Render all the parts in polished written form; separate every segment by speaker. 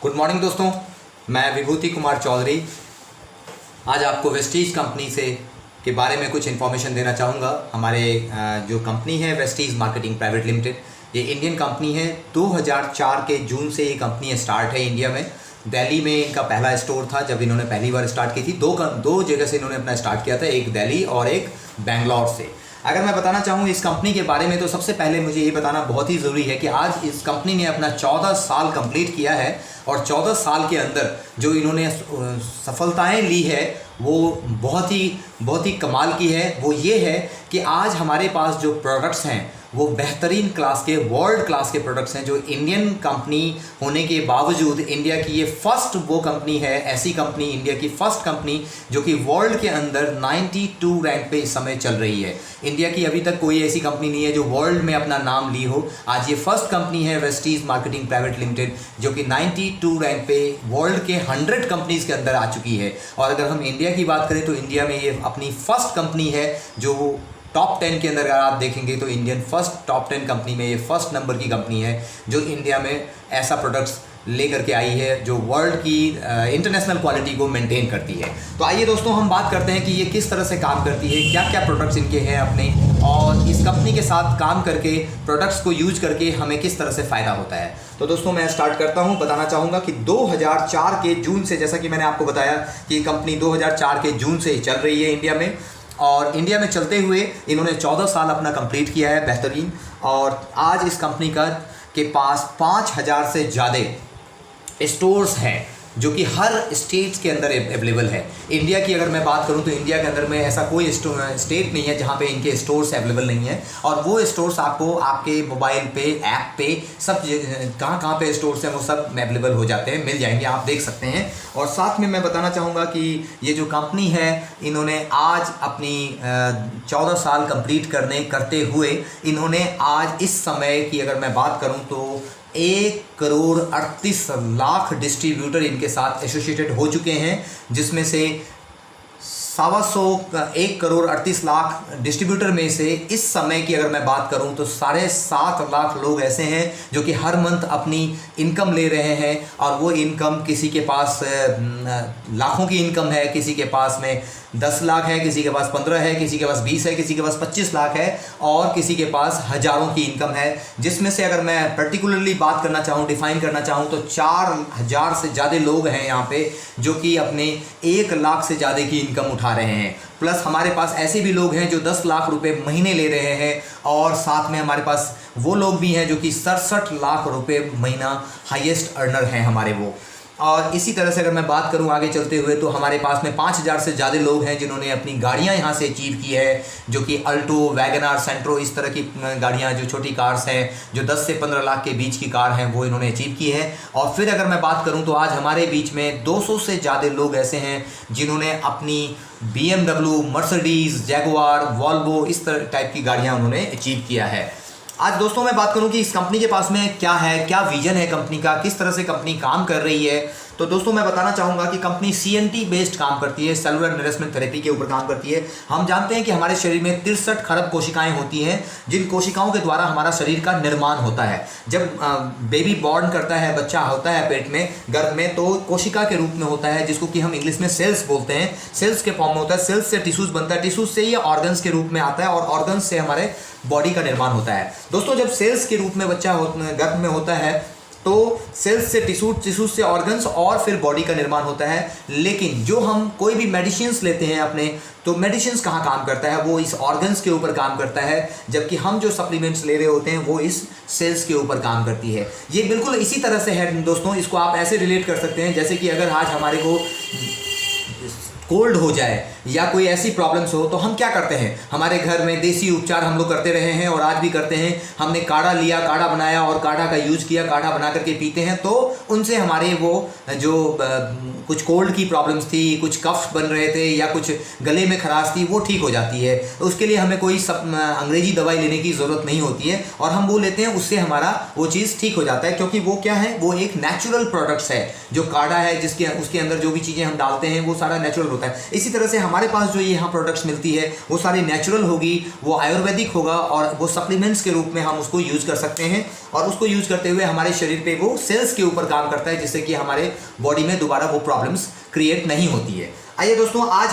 Speaker 1: Good morning दोस्तों, मैं विभूति कुमार चौधरी आज आपको वेस्टीज कंपनी से के बारे में कुछ इन्फॉर्मेशन देना चाहूँगा। हमारे जो कंपनी है वेस्टीज मार्केटिंग प्राइवेट लिमिटेड, ये इंडियन कंपनी है। 2004 के जून से ये कंपनी स्टार्ट है इंडिया में। दिल्ली में इनका पहला स्टोर था जब इन्होंने पहली बार स्टार्ट की थी। दो जगह से इन्होंने अपना स्टार्ट किया था, एक दिल्ली और एक बेंगलोर से। अगर मैं बताना चाहूँ इस कंपनी के बारे में तो सबसे पहले मुझे ये बताना बहुत ही ज़रूरी है कि आज इस कंपनी ने अपना 14 साल कंप्लीट किया है और 14 साल के अंदर जो इन्होंने सफलताएं ली है वो बहुत ही कमाल की है। वो ये है कि आज हमारे पास जो प्रोडक्ट्स हैं वो बेहतरीन क्लास के, वर्ल्ड क्लास के प्रोडक्ट्स हैं, जो इंडियन कंपनी होने के बावजूद इंडिया की ये फर्स्ट वो कंपनी है, ऐसी कंपनी, इंडिया की फर्स्ट कंपनी जो कि वर्ल्ड के अंदर 92 रैंक पे इस समय चल रही है। इंडिया की अभी तक कोई ऐसी कंपनी नहीं है जो वर्ल्ड में अपना नाम ली हो। आज ये फर्स्ट कंपनी है वेस्टीज मार्केटिंग प्राइवेट लिमिटेड जो कि 92 रैंक पे वर्ल्ड के 100 कंपनीज के अंदर आ चुकी है। और अगर हम इंडिया की बात करें तो इंडिया में ये अपनी फर्स्ट कंपनी है जो टॉप 10 के अंदर अगर आप देखेंगे तो इंडियन फर्स्ट टॉप 10 कंपनी में ये फर्स्ट नंबर की कंपनी है जो इंडिया में ऐसा प्रोडक्ट्स लेकर के आई है जो वर्ल्ड की इंटरनेशनल क्वालिटी को मेंटेन करती है। तो आइए दोस्तों हम बात करते हैं कि ये किस तरह से काम करती है, क्या क्या प्रोडक्ट्स इनके हैं अपने, और इस कंपनी के साथ काम करके प्रोडक्ट्स को यूज करके हमें किस तरह से फ़ायदा होता है। तो दोस्तों मैं स्टार्ट करता हूं, बताना चाहूँगा कि 2004 के जून से, जैसा कि मैंने आपको बताया कि कंपनी 2004 के जून से चल रही है इंडिया में, और इंडिया में चलते हुए इन्होंने 14 साल अपना कंप्लीट किया है बेहतरीन। और आज इस कंपनी के पास 5000 से ज़्यादा स्टोर्स हैं जो कि हर स्टेट्स के अंदर अवेलेबल है। इंडिया की अगर मैं बात करूं तो इंडिया के अंदर में ऐसा कोई स्टेट नहीं है जहां पे इनके स्टोर्स अवेलेबल नहीं है। और वो स्टोर्स आपको आपके मोबाइल पे, ऐप पे, सब कहां पे स्टोर्स हैं वो सब अवेलेबल हो जाते हैं, मिल जाएंगे, आप देख सकते हैं। और साथ में मैं बताना चाहूँगा कि ये जो कंपनी है इन्होंने आज अपनी 14 साल कंप्लीट करते हुए इन्होंने आज इस समय की अगर मैं बात करूँ तो 1,38,00,000 डिस्ट्रीब्यूटर इनके साथ एसोसिएटेड हो चुके हैं, जिसमें से 1,38,00,000 डिस्ट्रीब्यूटर में से इस समय की अगर मैं बात करूं तो 7.5 लाख लोग ऐसे हैं जो कि हर मंथ अपनी इनकम ले रहे हैं। और वो इनकम किसी के पास लाखों की इनकम है, किसी के पास में 10 लाख है, किसी के पास 15 है, किसी के पास 20 है, किसी के पास 25 लाख है, और किसी के पास हज़ारों की इनकम है। जिसमें से अगर मैं पर्टिकुलरली बात करना चाहूँ, डिफाइन करना चाहूँ तो 4,000 से ज़्यादा लोग हैं यहाँ पे जो कि अपने 1 लाख से ज़्यादा की इनकम उठा रहे हैं। प्लस हमारे पास ऐसे भी लोग हैं जो 10 लाख रुपए महीने ले रहे हैं, और साथ में हमारे पास वो लोग भी हैं जो कि 67 लाख रुपए महीना हाईएस्ट अर्नर हैं हमारे वो। और इसी तरह से अगर मैं बात करूं आगे चलते हुए तो हमारे पास में 5,000 से ज़्यादा लोग हैं जिन्होंने अपनी गाड़ियां यहां से अचीव की है, जो कि अल्टो, वैगनआर, सेंट्रो, इस तरह की गाड़ियां जो छोटी कार्स हैं जो 10 से 15 लाख के बीच की कार हैं वो इन्होंने अचीव की है। और फिर अगर मैं बात करूं तो आज हमारे बीच में 200 से ज़्यादा लोग ऐसे हैं जिन्होंने अपनी BMW, मर्सिडीज़, जैगुआर, वॉल्वो, इस तरह टाइप की गाड़ियाँ उन्होंने अचीव किया है। आज दोस्तों मैं बात करूं कि इस कंपनी के पास में क्या है, क्या विजन है कंपनी का, किस तरह से कंपनी काम कर रही है। तो दोस्तों मैं बताना चाहूँगा कि कंपनी CNT बेस्ड काम करती है, सेलुलर नरिशमेंट थेरेपी के ऊपर काम करती है। हम जानते हैं कि हमारे शरीर में 63 खरब कोशिकाएं होती हैं, जिन कोशिकाओं के द्वारा हमारा शरीर का निर्माण होता है। जब बेबी बॉर्न करता है, बच्चा होता है पेट में, गर्भ में, तो कोशिका के रूप में होता है जिसको कि हम इंग्लिश में सेल्स बोलते हैं। सेल्स के फॉर्म में होता है, सेल्स से टिश्यूज बनता है, टिश्यूज से ये ऑर्गन्स के रूप में आता है, और ऑर्गन्स से हमारे बॉडी का निर्माण होता है। दोस्तों जब सेल्स के रूप में बच्चा गर्भ में होता है तो सेल्स से टिश्यूज से ऑर्गन्स और फिर बॉडी का निर्माण होता है। लेकिन जो हम कोई भी मेडिसिन्स लेते हैं अपने, तो मेडिसिन्स कहाँ काम करता है, वो इस ऑर्गन्स के ऊपर काम करता है, जबकि हम जो सप्लीमेंट्स ले रहे होते हैं वो इस सेल्स के ऊपर काम करती है। ये बिल्कुल इसी तरह से है दोस्तों, इसको आप ऐसे रिलेट कर सकते हैं जैसे कि अगर आज हमारे को कोल्ड हो जाए या कोई ऐसी प्रॉब्लम्स हो तो हम क्या करते हैं, हमारे घर में देसी उपचार हम लोग करते रहे हैं और आज भी करते हैं। हमने काढ़ा लिया, काढ़ा बनाया और काढ़ा का यूज किया, काढ़ा बना करके पीते हैं, तो उनसे हमारे वो जो कुछ कोल्ड की प्रॉब्लम्स थी, कुछ कफ बन रहे थे या कुछ गले में खराश थी, वो ठीक हो जाती है। उसके लिए हमें कोई अंग्रेजी दवाई लेने की ज़रूरत नहीं होती है और हम वो लेते हैं, उससे हमारा वो चीज़ ठीक हो जाता है, क्योंकि वो क्या है, वो एक नेचुरल प्रोडक्ट्स है। जो काढ़ा है जिसके उसके अंदर जो भी चीज़ें हम डालते हैं वो सारा नेचुरल होता है। इसी तरह से हमारे हमारे पास जो ये यहाँ प्रोडक्ट्स मिलती है वो सारी नेचुरल होगी, वो आयुर्वेदिक होगा और वो सप्लीमेंट्स के रूप में हम उसको यूज़ कर सकते हैं और उसको यूज़ करते हुए हमारे शरीर पे वो सेल्स के ऊपर काम करता है, जिससे कि हमारे बॉडी में दोबारा वो प्रॉब्लम्स क्रिएट नहीं होती है। आइए दोस्तों, आज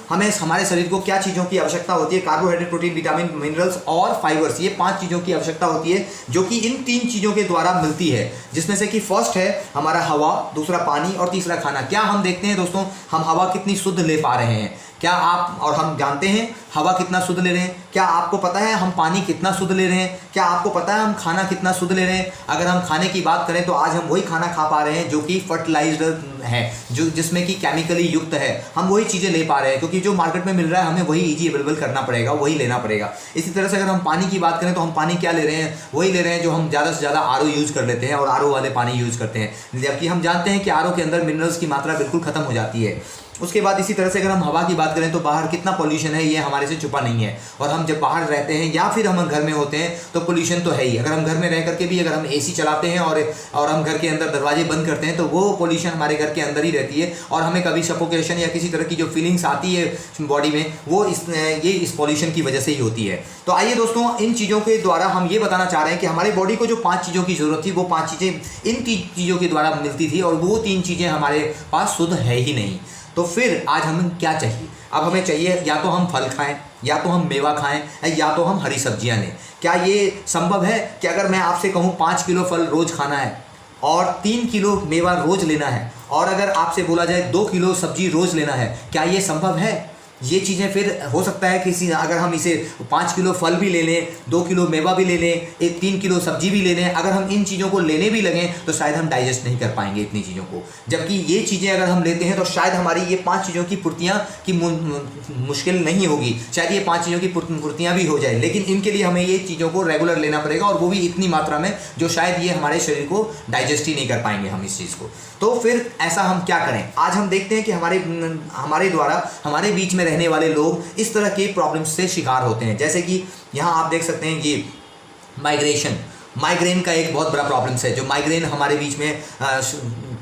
Speaker 1: हमें हमारे शरीर को क्या चीज़ों की आवश्यकता होती है, कार्बोहाइड्रेट, प्रोटीन, विटामिन, मिनरल्स और फाइबर्स, ये 5 चीज़ों की आवश्यकता होती है जो कि इन 3 चीज़ों के द्वारा मिलती है, जिसमें से कि फर्स्ट है हमारा हवा, दूसरा पानी और तीसरा खाना। क्या हम देखते हैं दोस्तों, हम हवा कितनी शुद्ध ले पा रहे हैं? क्या आप और हम जानते हैं हवा कितना शुद्ध ले रहे हैं? क्या आपको पता है हम पानी कितना शुद्ध ले रहे हैं? क्या आपको पता है हम खाना कितना शुद्ध ले रहे हैं? अगर हम खाने की बात करें तो आज हम वही खाना खा पा रहे हैं जो कि फर्टिलाइज्ड है, जो जिसमें कि केमिकली युक्त है, हम वही चीज़ें ले पा रहे हैं, क्योंकि जो मार्केट में मिल रहा है हमें वही ईजी अवेलेबल करना पड़ेगा, वही लेना पड़ेगा। इसी तरह से अगर हम पानी की बात करें तो हम पानी क्या ले रहे हैं? वही ले रहे हैं जो हम ज़्यादा से ज़्यादा आरओ यूज़ कर लेते हैं और आरओ वाले पानी यूज़ करते हैं, जबकि हम जानते हैं कि आरओ के अंदर मिनरल्स की मात्रा बिल्कुल ख़त्म हो जाती है। उसके बाद इसी तरह से अगर हम हवा की बात करें तो बाहर कितना पोल्यूशन है, ये हमारे से छुपा नहीं है, और हम जब बाहर रहते हैं या फिर हम घर में होते हैं तो पोल्यूशन तो है ही। अगर हम घर में रह करके भी अगर हम एसी चलाते हैं और हम घर के अंदर दरवाजे बंद करते हैं तो वो पोल्यूशन हमारे घर के अंदर ही रहती है और हमें कभी सफोकेशन या किसी तरह की जो फीलिंग्स आती है बॉडी में वो इस पोल्यूशन की वजह से ही होती है। तो आइए दोस्तों, इन चीज़ों के द्वारा हम ये बताना चाह रहे हैं कि हमारी बॉडी को जो 5 चीज़ों की ज़रूरत थी वो 5 चीज़ें इन 3 चीज़ों के द्वारा मिलती थी और वो 3 चीज़ें हमारे पास शुद्ध है ही नहीं। तो फिर आज हमें क्या चाहिए? अब हमें चाहिए या तो हम फल खाएं, या तो हम मेवा खाएं, या तो हम हरी सब्जियां लें। क्या ये संभव है कि अगर मैं आपसे कहूं 5 किलो फल रोज़ खाना है और 3 किलो मेवा रोज़ लेना है, और अगर आपसे बोला जाए 2 किलो सब्जी रोज़ लेना है, क्या ये संभव है? ये चीज़ें फिर हो सकता है कि अगर हम इसे 5 किलो फल भी ले लें, 2 किलो मेवा भी ले लें, 3 किलो सब्जी भी ले लें, अगर हम इन चीज़ों को लेने भी लगें तो शायद हम डाइजेस्ट नहीं कर पाएंगे इतनी चीज़ों को। जबकि ये चीज़ें अगर हम लेते हैं तो शायद हमारी ये 5 चीज़ों की पूर्तियाँ की मुश्किल नहीं होगी, शायद ये 5 चीज़ों की पूर्तियाँ भी हो जाए, लेकिन इनके लिए हमें ये चीज़ों को रेगुलर लेना पड़ेगा और वो भी इतनी मात्रा में जो शायद ये हमारे शरीर को डाइजेस्ट ही नहीं कर पाएंगे हम इस चीज़ को। तो फिर ऐसा हम क्या करें? आज हम देखते हैं कि हमारे द्वारा हमारे बीच में रहने वाले लोग इस तरह के प्रॉब्लम्स से शिकार होते हैं। जैसे कि यहाँ आप देख सकते हैं ये माइग्रेन का एक बहुत बड़ा प्रॉब्लम्स है। जो माइग्रेन हमारे बीच में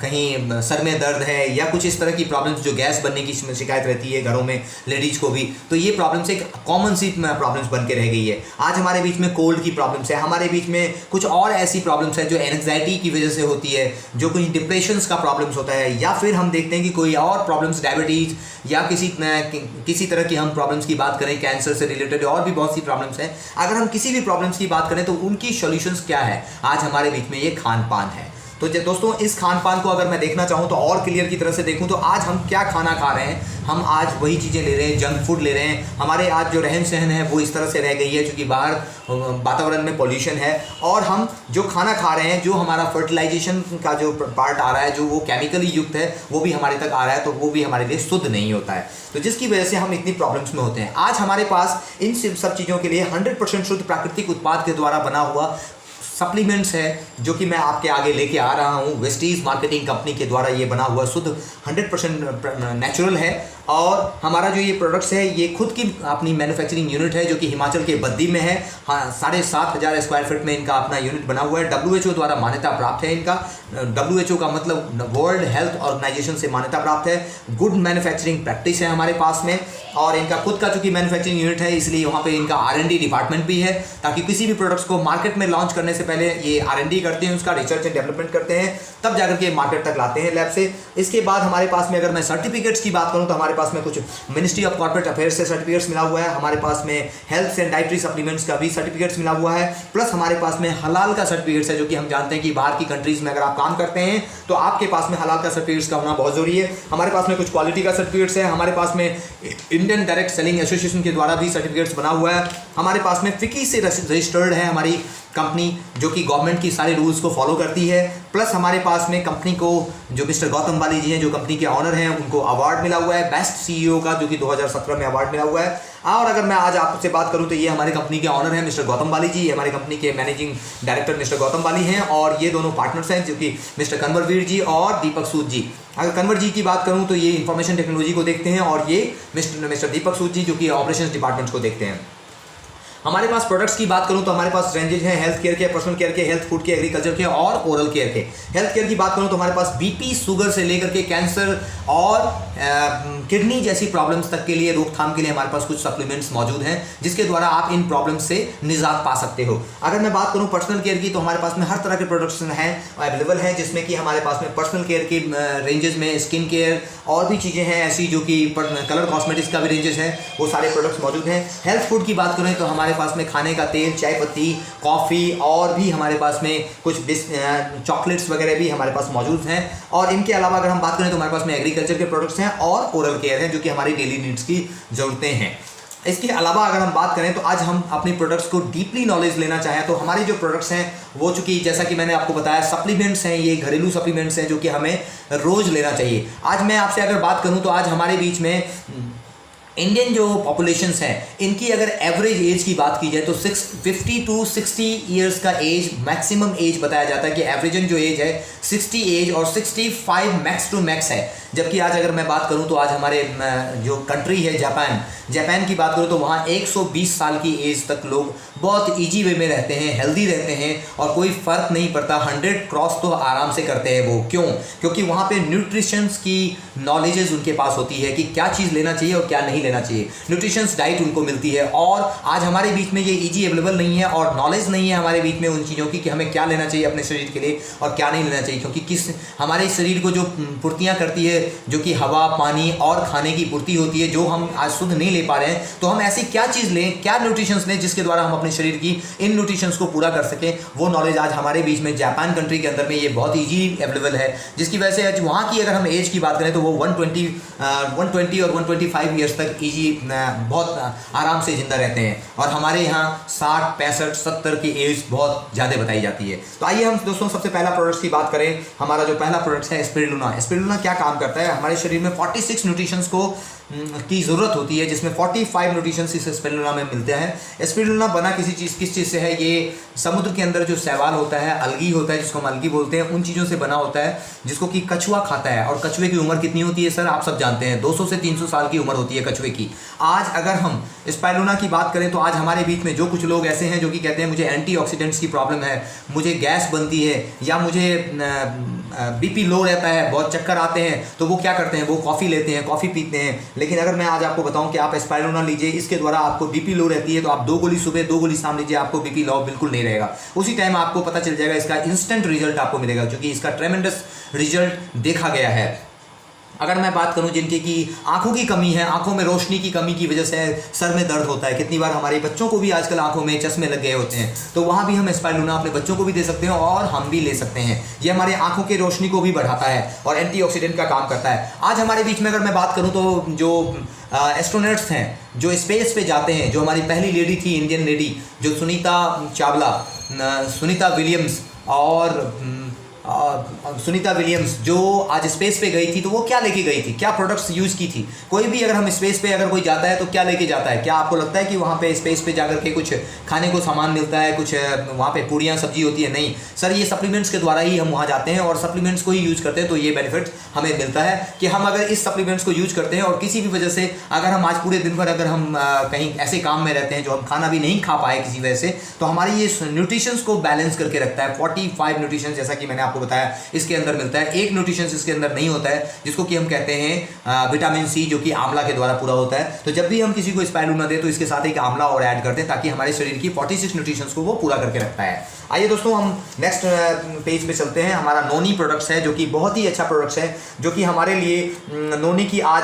Speaker 1: कहीं सर में दर्द है या कुछ इस तरह की प्रॉब्लम्स, जो गैस बनने की शिकायत रहती है घरों में लेडीज़ को भी, तो ये प्रॉब्लम्स एक कॉमन सी प्रॉब्लम्स बन के रह गई है। आज हमारे बीच में कोल्ड की प्रॉब्लम्स है, हमारे बीच में कुछ और ऐसी प्रॉब्लम्स है जो एंग्जाइटी की वजह से होती है, जो कोई डिप्रेशंस का प्रॉब्लम्स होता है, या फिर हम देखते हैं कि कोई और प्रॉब्लम्स, डायबिटीज़ या किसी तरह की हम प्रॉब्लम्स की बात करें, कैंसर से रिलेटेड और भी बहुत सी प्रॉब्लम्स हैं। अगर हम किसी भी प्रॉब्लम्स की बात करें तो उनकी सॉल्यूशंस क्या है? आज हमारे बीच में ये खान पान है। तो दोस्तों, इस खान पान को अगर मैं देखना चाहूँ तो और क्लियर की तरह से देखूँ तो आज हम क्या खाना खा रहे हैं? हम आज वही चीज़ें ले रहे हैं, जंक फूड ले रहे हैं। हमारे आज जो रहन सहन है वो इस तरह से रह गई है क्योंकि बाहर वातावरण में पॉल्यूशन है, और हम जो खाना खा रहे हैं, जो हमारा फर्टिलाइजेशन का जो पार्ट आ रहा है, जो वो केमिकली युक्त है, वो भी हमारे तक आ रहा है, तो वो भी हमारे लिए शुद्ध नहीं होता है, तो जिसकी वजह से हम इतनी प्रॉब्लम्स में होते हैं। आज हमारे पास इन सब चीज़ों के लिए 100% शुद्ध प्राकृतिक उत्पाद के द्वारा बना हुआ सप्लीमेंट्स है, जो कि मैं आपके आगे लेके आ रहा हूँ। वेस्टीज मार्केटिंग कंपनी के द्वारा ये बना हुआ शुद्ध 100% नेचुरल है, और हमारा जो ये प्रोडक्ट्स है ये खुद की अपनी मैन्युफैक्चरिंग यूनिट है जो कि हिमाचल के बद्दी में है। हाँ, 7,500 स्क्वायर फीट में इनका अपना यूनिट बना हुआ है। WHO द्वारा मान्यता प्राप्त है इनका। WHO का मतलब वर्ल्ड हेल्थ ऑर्गेनाइजेशन से मान्यता प्राप्त है। गुड मैन्युफैक्चरिंग प्रैक्टिस है हमारे पास में, और इनका खुद का चूँकि मैन्युफैक्चरिंग यूनिट है इसलिए वहाँ पे इनका R&D डिपार्टमेंट भी है, ताकि किसी भी प्रोडक्ट्स को मार्केट में लॉन्च करने से पहले ये R&D करते हैं, उसका रिसर्च एंड डेवलपमेंट करते हैं, तब जाकर के मार्केट तक लाते हैं लैब से। इसके बाद हमारे पास में अगर मैं सर्टिफिकेट्स की बात करूँ तो हमारे पास में कुछ मिनिस्ट्री ऑफ कॉर्पोरेट अफेयर्स से सर्टिफिकेट्स मिला हुआ है, हमारे पास में हेल्थ एंड डाइटरी सप्लीमेंट्स का भी सर्टिफिकेट्स मिला हुआ है, प्लस हमारे पास में हलाल का सर्टिफिकेट्स है, जो कि हम जानते हैं कि बाहर की कंट्रीज में अगर आप काम करते हैं तो आपके पास में हलाल का सर्टिफिकेट्स का होना बहुत जरूरी है। हमारे पास में कुछ क्वालिटी का सर्टिफिकेट्स है, हमारे पास में इंडियन डायरेक्ट सेलिंग एसोसिएशन के द्वारा भी सर्टिफिकेट्स बना हुआ है, हमारे पास में फिकी से रजिस्टर्ड है हमारी कंपनी, जो कि गवर्नमेंट की सारे रूल्स को फॉलो करती है, प्लस हमारे पास में कंपनी को जो मिस्टर गौतम बाली जी हैं, जो कंपनी के ऑनर हैं, उनको अवार्ड मिला हुआ है बेस्ट CEO का, जो कि 2017 में अवार्ड मिला हुआ है। और अगर मैं आज आपसे बात करूं तो ये हमारे कंपनी के ऑनर हैं मिस्टर गौतम बाली जी, हमारे कंपनी के मैनेजिंग डायरेक्टर मिस्टर गौतम बाली हैं, और ये दोनों पार्टनर्स हैं जो कि मिस्टर कन्वरवीर जी और दीपक सूद जी। अगर कन्वर जी की बात करूं तो ये इंफॉर्मेशन टेक्नोलॉजी को देखते हैं, और ये मिस्टर दीपक सूद जी जो कि ऑपरेशंस डिपार्टमेंट को देखते हैं। हमारे पास प्रोडक्ट्स की बात करूं तो हमारे पास रेंजेज हैं हेल्थ केयर के, पर्सनल केयर के, हेल्थ फूड के, एग्रीकल्चर के और ओरल केयर के। हेल्थ केयर की बात करूं तो हमारे पास बीपी, शुगर से लेकर के कैंसर और किडनी जैसी प्रॉब्लम्स तक के लिए रोकथाम के लिए हमारे पास कुछ सप्लीमेंट्स मौजूद हैं जिसके द्वारा आप इन प्रॉब्लम्स से निजात पा सकते हो। अगर मैं बात करूं पर्सनल केयर की तो हमारे पास में हर तरह के प्रोडक्ट्स हैं अवेलेबल हैं, जिसमें कि हमारे पास में पर्सनल केयर की रेंजेस में स्किन केयर और भी चीज़ें हैं ऐसी जो कि कलर कॉस्मेटिक्स का भी रेंजेस है, वो सारे प्रोडक्ट्स मौजूद हैं। हेल्थ फूड की बात करें तो हमारे पास में खाने का तेल, चाय पत्ती, कॉफ़ी और भी हमारे पास में कुछ चॉकलेट्स वगैरह भी हमारे पास मौजूद हैं। और इनके अलावा अगर हम बात करें तो हमारे पास में एग्रीकल्चर के प्रोडक्ट्स हैं और ओरल केयर है जो कि हमारी डेली नीड्स की ज़रूरतें हैं। इसके अलावा अगर हम बात करें तो आज हम अपनी प्रोडक्ट्स को डीपली नॉलेज लेना चाहें तो हमारे जो प्रोडक्ट्स हैं वो चूंकि जैसा कि मैंने आपको बताया सप्लीमेंट्स हैं, ये घरेलू सप्लीमेंट्स हैं जो कि हमें रोज़ लेना चाहिए। आज मैं आपसे अगर बात करूं तो आज हमारे बीच में इंडियन जो पॉपुलेशंस हैं इनकी अगर एवरेज एज की बात की जाए तो 50 टू 60 ईयर्स का एज मैक्सिमम एज बताया जाता है कि एवरेजन जो एज है 60 एज और 65 मैक्स टू मैक्स है। जबकि आज अगर मैं बात करूं तो आज हमारे जो कंट्री है जापान की बात करूं तो वहाँ 120 साल की एज तक लोग बहुत ईजी वे में रहते हैं, हेल्दी रहते हैं और कोई फ़र्क नहीं पड़ता, 100 क्रॉस तो आराम से करते हैं वो। क्यों? क्योंकि वहाँ पे न्यूट्रिशंस की नॉलेजेस उनके पास होती है कि क्या चीज़ लेना चाहिए और क्या नहीं लेना चाहिए, न्यूट्रिशंस डाइट उनको मिलती है। और आज हमारे बीच में ये ईजी अवेलेबल नहीं है और नॉलेज नहीं है हमारे बीच में उन चीज़ों की कि हमें क्या लेना चाहिए अपने शरीर के लिए और क्या नहीं लेना चाहिए। क्योंकि हमारे शरीर को जो पूर्तियाँ करती है जो कि हवा, पानी और खाने की पूर्ति होती है, जो हम आज शुद्ध नहीं ले पा रहे हैं, तो हम ऐसी क्या चीज़ लें, क्या न्यूट्रिशंस लें जिसके द्वारा हम अपने शरीर की इन न्यूट्रिशंस को पूरा कर सकें। वो नॉलेज आज हमारे बीच में जापान कंट्री के अंदर में ये बहुत ईजी अवेलेबल है, जिसकी वजह से आज वहाँ की अगर हम एज की बात करें तो वो 120 और 125 ईयर्स तक ईजी बहुत आराम से जिंदा रहते हैं और हमारे यहाँ 60, 65, 70 की एज बहुत ज़्यादा बताई जाती है। तो आइए हम दोस्तों सबसे पहला प्रोडक्ट्स की बात करें। हमारा जो पहला प्रोडक्ट है स्पिरुलिना क्या काम करता है? हमारे शरीर में 46 न्यूट्रिशंस की ज़रूरत होती है, जिसमें 45 न्यूट्रिशंस इस स्पिरुलिना में मिलते हैं। स्पिरुलिना बना किस चीज़ से है? ये समुद्र के अंदर जो शैवाल होता है, अलगी होता है जिसको हम अलगी बोलते हैं, उन चीज़ों से बना होता है जिसको कि कछुआ खाता है। और कछुए की उम्र कितनी होती है सर? आप सब जानते हैं 200 से 300 साल की उम्र होती है कछुए की। आज अगर हम स्पिरुलिना की बात करें तो आज हमारे बीच में जो कुछ लोग ऐसे हैं जो कि कहते हैं मुझे एंटीऑक्सीडेंट्स की प्रॉब्लम है, मुझे गैस बनती है या मुझे बीपी लो रहता है, बहुत चक्कर आते हैं, तो वो क्या करते हैं? वो कॉफ़ी लेते हैं, कॉफ़ी पीते हैं। लेकिन अगर मैं आज आपको बताऊं कि आप स्पिरुलिना लीजिए, इसके द्वारा आपको बीपी लो रहती है तो आप 2 गोली सुबह 2 गोली शाम लीजिए, आपको बीपी लो बिल्कुल नहीं रहेगा। उसी टाइम आपको पता चल जाएगा, इसका इंस्टेंट रिजल्ट आपको मिलेगा क्योंकि इसका ट्रेमेंडस रिजल्ट देखा गया है। अगर मैं बात करूं जिनकी की आंखों की कमी है, आंखों में रोशनी की कमी की वजह से सर में दर्द होता है, कितनी बार हमारे बच्चों को भी आजकल आंखों में चश्मे लग गए होते हैं, तो वहाँ भी हम स्पिरुलिना अपने बच्चों को भी दे सकते हैं और हम भी ले सकते हैं। ये हमारे आंखों की रोशनी को भी बढ़ाता है और एंटीऑक्सीडेंट का काम करता है। आज हमारे बीच में अगर मैं बात करूँ तो जो एस्ट्रोनॉट्स हैं जो स्पेस पे जाते हैं, जो हमारी पहली लेडी थी, इंडियन लेडी जो सुनीता विलियम्स जो आज स्पेस पे गई थी, तो वो क्या लेके गई थी, क्या प्रोडक्ट्स यूज़ की थी? कोई भी अगर हम स्पेस पे अगर कोई जाता है तो क्या लेके जाता है? क्या आपको लगता है कि वहाँ पे स्पेस पे जाकर के कुछ खाने को सामान मिलता है, कुछ वहाँ पे पूड़ियाँ सब्जी होती है? नहीं सर, ये सप्लीमेंट्स के द्वारा ही हम वहाँ जाते हैं और सप्लीमेंट्स को ही यूज़ करते हैं। तो ये बेनिफिट हमें मिलता है कि हम अगर इस सप्लीमेंट्स को यूज़ करते हैं और किसी भी वजह से अगर हम आज पूरे दिन भर अगर हम कहीं ऐसे काम में रहते हैं जो हम खाना भी नहीं खा पाए किसी वजह से, तो हमारी ये न्यूट्रिशंस को बैलेंस करके रखता है। 45 न्यूट्रिशन जैसा कि मैंने आपको बताया इसके अंदर मिलता है। एक न्यूट्रिशंस इसके अंदर नहीं होता है जिसको कि हम कहते हैं विटामिन सी, जो कि आंवला के द्वारा पूरा होता है। तो जब भी हम किसी को स्पिरुलिना दें तो इसके साथ एक आंवला और ऐड करते हैं ताकि हमारे शरीर की 46 न्यूट्रिशंस को वो पूरा करके रखता है। आइए दोस्तों हम नेक्स्ट पेज पे चलते हैं। हमारा नोनी प्रोडक्ट्स है जो कि बहुत ही अच्छा प्रोडक्ट्स है, जो कि हमारे लिए नोनी की आज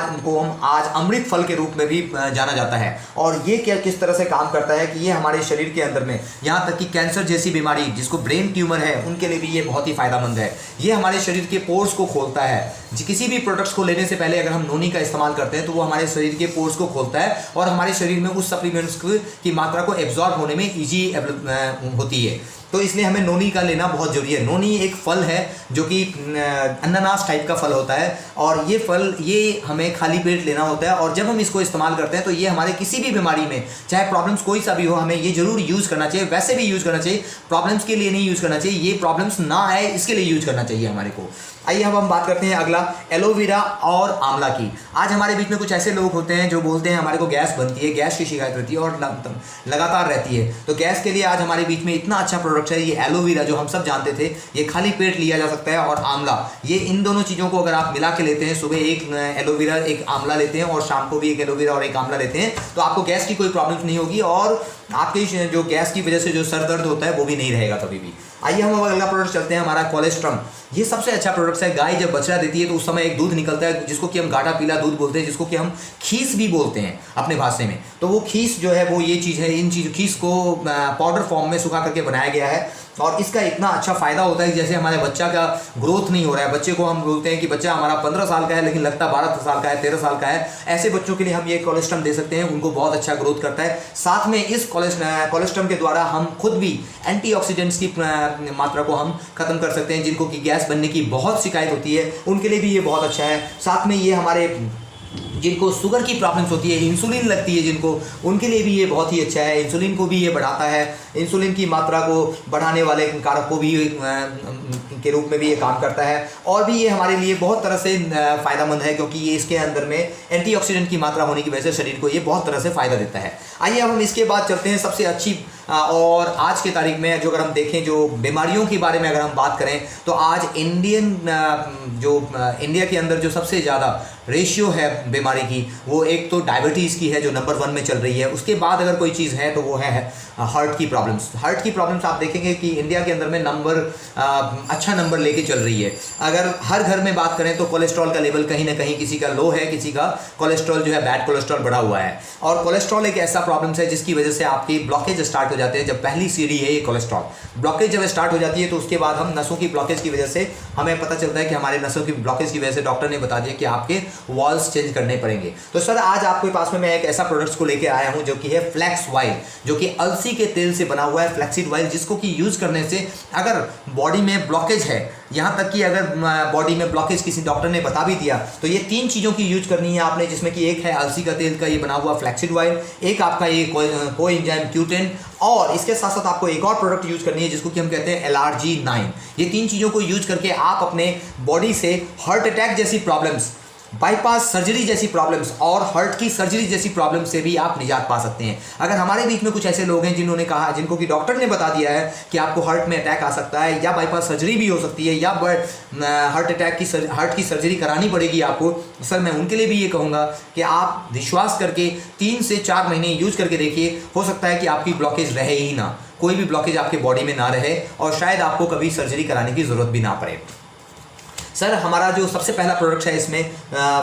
Speaker 1: अमृत फल के रूप में भी जाना जाता है। और ये किस तरह से काम करता है कि ये हमारे शरीर के अंदर में यहाँ तक कि कैंसर जैसी बीमारी, जिसको ब्रेन ट्यूमर है, उनके लिए भी ये बहुत ही फायदेमंद है। ये हमारे शरीर के पोर्स को खोलता है। किसी भी प्रोडक्ट्स को लेने से पहले अगर हम नोनी का इस्तेमाल करते हैं तो वो हमारे शरीर के पोर्स को खोलता है और हमारे शरीर में उस सप्लीमेंट्स की मात्रा को एब्जॉर्ब होने में ईजी होती है। तो इसलिए हमें नोनी का लेना बहुत ज़रूरी है। नोनी एक फल है जो कि अनानास टाइप का फल होता है, और ये फल ये हमें खाली पेट लेना होता है, और जब हम इसको इस्तेमाल करते हैं तो ये हमारे किसी भी बीमारी में, चाहे प्रॉब्लम्स कोई सा भी हो, हमें ये जरूर यूज़ करना चाहिए। वैसे भी यूज़ करना चाहिए, प्रॉब्लम्स के लिए नहीं यूज़ करना चाहिए, ये प्रॉब्लम्स ना आए इसके लिए यूज़ करना चाहिए हमारे को। आइए अब हम बात करते हैं अगला एलोवेरा और आंवला की। आज हमारे बीच में कुछ ऐसे लोग होते हैं जो बोलते हैं हमारे को गैस बनती है, गैस की शिकायत रहती है और लगातार रहती है। तो गैस के लिए आज हमारे बीच में इतना अच्छा प्रोडक्ट है ये एलोवेरा, जो हम सब जानते थे, ये खाली पेट लिया जा सकता है, और आंवला, ये इन दोनों चीज़ों को अगर आप मिला के लेते हैं, सुबह एक एलोवेरा एक आंवला लेते हैं और शाम को भी एक एलोवेरा और एक आंवला लेते हैं, तो आपको गैस की कोई प्रॉब्लम नहीं होगी, और आपकी जो गैस की वजह से जो सर दर्द होता है वो भी नहीं रहेगा कभी भी। आइए हम अगला प्रोडक्ट चलते हैं, हमारा कोलेस्ट्रम। ये सबसे अच्छा प्रोडक्ट है। गाय जब बछड़ा देती है तो उस समय एक दूध निकलता है जिसको कि हम गाढ़ा पीला दूध बोलते हैं, जिसको कि हम खीस भी बोलते हैं अपने भाषा में। तो वो खीस जो है वो ये चीज़ है, इन चीज़ खीस को पाउडर फॉर्म में सुखा करके बनाया गया है, और इसका इतना अच्छा फ़ायदा होता है कि जैसे हमारे बच्चा का ग्रोथ नहीं हो रहा है, बच्चे को हम बोलते हैं कि बच्चा हमारा 15 साल का है लेकिन लगता 12 साल का है, 13 साल का है, ऐसे बच्चों के लिए हम ये कोलेस्ट्रम दे सकते हैं, उनको बहुत अच्छा ग्रोथ करता है। साथ में इस कोलेस्ट्रम के द्वारा हम खुद भी एंटीऑक्सीडेंट्स की मात्रा को हम खत्म कर सकते हैं। जिनको कि गैस बनने की बहुत शिकायत होती है उनके लिए भी ये बहुत अच्छा है। साथ में ये हमारे जिनको शुगर की प्रॉब्लम्स होती है, इंसुलिन लगती है जिनको, उनके लिए भी ये बहुत ही अच्छा है। इंसुलिन को भी ये बढ़ाता है, इंसुलिन की मात्रा को बढ़ाने वाले कारक को भी के रूप में भी ये काम करता है, और भी ये हमारे लिए बहुत तरह से फ़ायदेमंद है, क्योंकि ये इसके अंदर में एंटीऑक्सीडेंट की मात्रा होने की वजह से शरीर को ये बहुत तरह से फ़ायदा देता है। आइए अब हम इसके बाद चलते हैं सबसे अच्छी, और आज के तारीख में जो अगर हम देखें जो बीमारियों के बारे में अगर हम बात करें तो आज इंडिया के अंदर जो सबसे ज़्यादा रेशियो है बीमारी की, वो एक तो डायबिटीज़ की है जो नंबर 1 में चल रही है। उसके बाद अगर कोई चीज़ है तो वो है हार्ट की प्रॉब्लम्स। हार्ट की प्रॉब्लम्स आप देखेंगे कि इंडिया के अंदर में अच्छा नंबर लेके चल रही है। अगर हर घर में बात करें तो कोलेस्ट्रॉल का लेवल कहीं ना कहीं किसी का लो है, किसी का कोलेस्ट्रॉल जो है बैड कोलेस्ट्रॉल बढ़ा हुआ है, और कोलेस्ट्रॉल एक ऐसा प्रॉब्लम्स है जिसकी वजह से आपकी ब्लॉकेज स्टार्ट हो जाते हैं। जब पहली सीढ़ी है ये कोलेस्ट्रॉल ब्लॉकेज जब स्टार्ट हो जाती है तो उसके बाद हम नसों की ब्लॉकेज की वजह से हमें पता चलता है कि हमारे नसों की ब्लॉकेज की वजह से डॉक्टर ने बता दिया कि आपके वॉल्स चेंज करने पड़ेंगे। तो सर आज आपके पास में मैं एक ऐसा प्रोडक्ट्स को लेके आया हूं जो कि है फ्लैक्स ऑयल, जो कि अलसी के तेल से बना हुआ है, फ्लैक्सीड ऑयल, जिसको कि यूज करने से अगर बॉडी में ब्लॉकेज है, यहाँ तक कि अगर बॉडी में ब्लॉकेज किसी डॉक्टर ने बता भी दिया तो ये 3 चीज़ों की यूज करनी है आपने, जिसमें कि एक है अलसी का तेल का ये बना हुआ फ्लैक्सीड ऑयल, एक आपका ये कोएंजाइम Q10, और इसके साथ साथ आपको एक और प्रोडक्ट यूज करनी है जिसको कि हम कहते हैं LRG9। ये 3 चीज़ों को यूज करके आप अपने बॉडी से हार्ट अटैक जैसी प्रॉब्लम्स, बाईपास सर्जरी जैसी प्रॉब्लम्स और हार्ट की सर्जरी जैसी प्रॉब्लम से भी आप निजात पा सकते हैं। अगर हमारे बीच में कुछ ऐसे लोग हैं जिन्होंने कहा, जिनको कि डॉक्टर ने बता दिया है कि आपको हार्ट में अटैक आ सकता है, या बाईपास सर्जरी भी हो सकती है, या हार्ट की सर्जरी करानी पड़ेगी आपको, सर मैं उनके लिए भी ये कहूँगा कि आप विश्वास करके 3 से 4 महीने यूज करके देखिए, हो सकता है कि आपकी ब्लॉकेज रहे ही ना, कोई भी ब्लॉकेज आपके बॉडी में ना रहे, और शायद आपको कभी सर्जरी कराने की ज़रूरत भी ना पड़े। सर हमारा जो सबसे पहला प्रोडक्ट है इसमें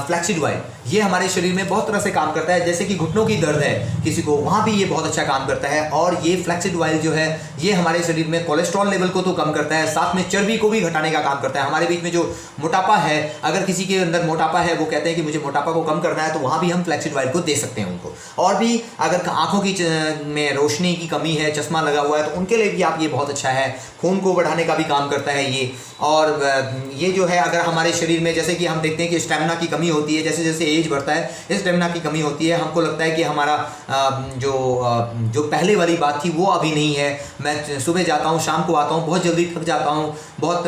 Speaker 1: फ्लैक्सीड ऑयल, ये हमारे शरीर में बहुत तरह से काम करता है। जैसे कि घुटनों की दर्द है किसी को, वहाँ भी ये बहुत अच्छा काम करता है, और ये फ्लैक्सीड ऑयल जो है ये हमारे शरीर में कोलेस्ट्रॉल लेवल को तो कम करता है, साथ में चर्बी को भी घटाने का काम करता है। हमारे बीच में जो मोटापा है, अगर किसी के अंदर मोटापा है, वो कहते हैं कि मुझे मोटापा को कम करना है, तो वहाँ भी हम फ्लैक्सीड ऑयल को दे सकते हैं उनको। और भी अगर आँखों की में रोशनी की कमी है, चश्मा लगा हुआ है, तो उनके लिए भी आप ये बहुत अच्छा है, खून को बढ़ाने का भी काम करता है ये। और ये जो है अगर हमारे शरीर में, जैसे कि हम देखते हैं कि स्टेमिना की कमी होती है, जैसे जैसे एज बढ़ता है स्टेमिना की कमी होती है, हमको लगता है कि हमारा जो पहले वाली बात थी वो अभी नहीं है, मैं सुबह जाता हूँ शाम को आता हूँ, बहुत जल्दी थक जाता हूँ, बहुत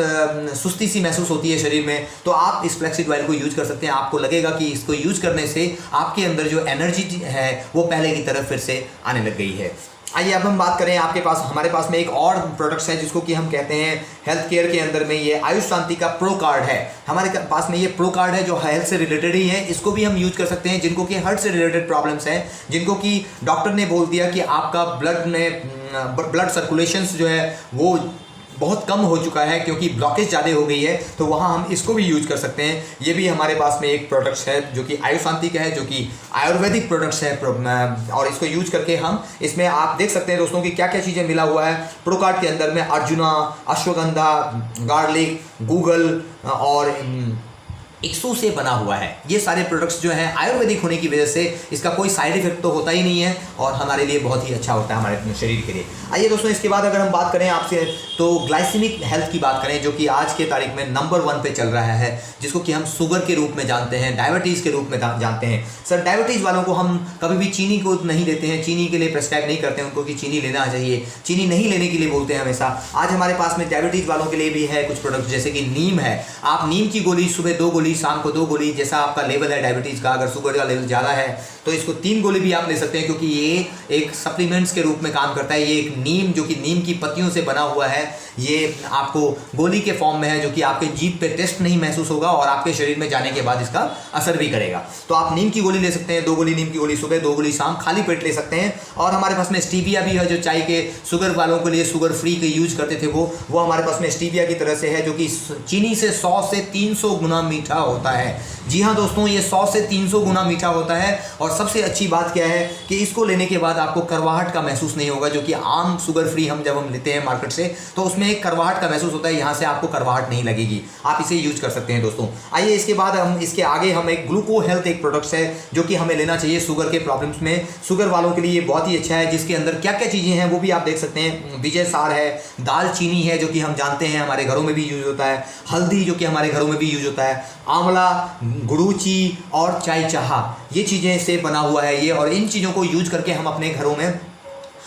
Speaker 1: सुस्ती सी महसूस होती है शरीर में, तो आप इस फ्लैक्सीड ऑयल को यूज कर सकते हैं। आपको लगेगा कि इसको यूज करने से आपके अंदर जो एनर्जी है वो पहले की तरफ फिर से आने लग गई है। आइए अब हम बात करें, हमारे पास में एक और प्रोडक्ट्स है जिसको कि हम कहते हैं हेल्थ केयर के अंदर में, ये आयुष शांति का प्रो कार्ड है। हमारे पास में ये प्रो कार्ड है जो हेल्थ से रिलेटेड ही है, इसको भी हम यूज कर सकते हैं जिनको कि हार्ट से रिलेटेड प्रॉब्लम्स हैं, जिनको कि डॉक्टर ने बोल दिया कि आपका ब्लड सर्कुलेशंस जो है वो बहुत कम हो चुका है क्योंकि ब्लॉकेज ज़्यादा हो गई है, तो वहाँ हम इसको भी यूज कर सकते हैं। ये भी हमारे पास में एक प्रोडक्ट्स है जो कि आयुष शांति का है, जो कि आयुर्वेदिक प्रोडक्ट्स है, और इसको यूज करके हम इसमें आप देख सकते हैं दोस्तों कि क्या क्या चीज़ें मिला हुआ है प्रोकार्ड के अंदर में। अर्जुना, अश्वगंधा, गार्लिक, गूगल और इक्सू से बना हुआ है। ये सारे प्रोडक्ट्स जो हैं आयुर्वेदिक होने की वजह से इसका कोई साइड इफेक्ट तो होता ही नहीं है और हमारे लिए बहुत ही अच्छा होता है हमारे शरीर के लिए। आइए दोस्तों, इसके बाद अगर हम बात करें आपसे तो ग्लाइसेमिक हेल्थ की बात करें, जो कि आज के तारीख में नंबर 1 पे चल रहा है, जिसको कि हम शुगर के रूप में जानते हैं, डायबिटीज़ के रूप में जानते हैं। सर, डायबिटीज़ वालों को हम कभी भी चीनी को नहीं देते हैं, चीनी के लिए प्रेस्क्राइब नहीं करते हैं उनको कि चीनी लेना चाहिए, चीनी नहीं लेने के लिए बोलते हैं हमेशा। आज हमारे पास में डायबिटीज़ वालों के लिए भी है कुछ प्रोडक्ट, जैसे कि नीम है। आप नीम की गोली सुबह 2 गोली, शाम को 2 गोली, जैसा आपका लेवल है डायबिटीज़ का, अगर शुगर का लेवल ज़्यादा है तो इसको 3 गोली भी आप ले सकते हैं, क्योंकि ये एक सप्लीमेंट्स के रूप में काम करता है। ये एक नीम, जो कि नीम की पत्तियों से बना हुआ है, ये आपको गोली के फॉर्म में है, जो कि आपके जीभ पे टेस्ट नहीं महसूस होगा और आपके शरीर में जाने के बाद इसका असर भी करेगा। तो आप नीम की गोली ले सकते हैं, 2 गोली नीम की गोली सुबह, 2 गोली शाम, खाली पेट ले सकते हैं। और हमारे पास में स्टीविया भी है, जो चाय के शुगर वालों के लिए शुगर फ्री के यूज करते थे वो हमारे पास में स्टीविया की तरह से है, जो कि चीनी से 100 से 300 गुना मीठा होता है। जी हाँ दोस्तों, ये 100 से 300 गुना मीठा होता है। और सबसे अच्छी बात क्या है कि इसको लेने के बाद आपको करवाहट का महसूस नहीं होगा, जो कि आम शुगर फ्री जब हम लेते हैं मार्केट से तो उसमें एक करवाहट का महसूस होता है। यहाँ से आपको करवाहट नहीं लगेगी, आप इसे यूज कर सकते हैं दोस्तों। आइए इसके बाद हम इसके आगे हम एक ग्लूको हेल्थ एक प्रोडक्ट्स है, जो कि हमें लेना चाहिए शुगर के प्रॉब्लम्स में। शुगर वालों के लिए ये बहुत ही अच्छा है, जिसके अंदर क्या क्या चीज़ें हैं वो भी आप देख सकते हैं। विजय सार है, दालचीनी है, जो कि हम जानते हैं हमारे घरों में भी यूज होता है, हल्दी जो कि हमारे घरों में भी यूज होता है, आंवला, गुड़ूची और चाय चाहा, ये चीज़ें से बना हुआ है ये। और इन चीज़ों को यूज करके हम अपने घरों में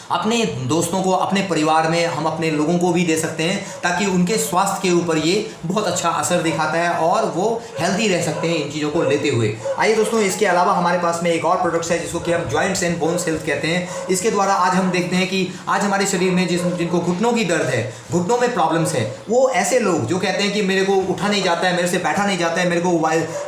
Speaker 1: अपने दोस्तों को, अपने परिवार में हम अपने लोगों को भी दे सकते हैं, ताकि उनके स्वास्थ्य के ऊपर ये बहुत अच्छा असर दिखाता है और वो हेल्दी रह सकते हैं इन चीज़ों को लेते हुए। आइए दोस्तों, इसके अलावा हमारे पास में एक और प्रोडक्ट्स है, जिसको कि हम जॉइंट्स एंड बोन्स हेल्थ कहते हैं। इसके द्वारा आज हम देखते हैं कि आज हमारे शरीर में जिनको घुटनों की दर्द है, घुटनों में प्रॉब्लम्स है, वो ऐसे लोग जो कहते हैं कि मेरे को उठा नहीं जाता है, मेरे से बैठा नहीं जाता है, मेरे को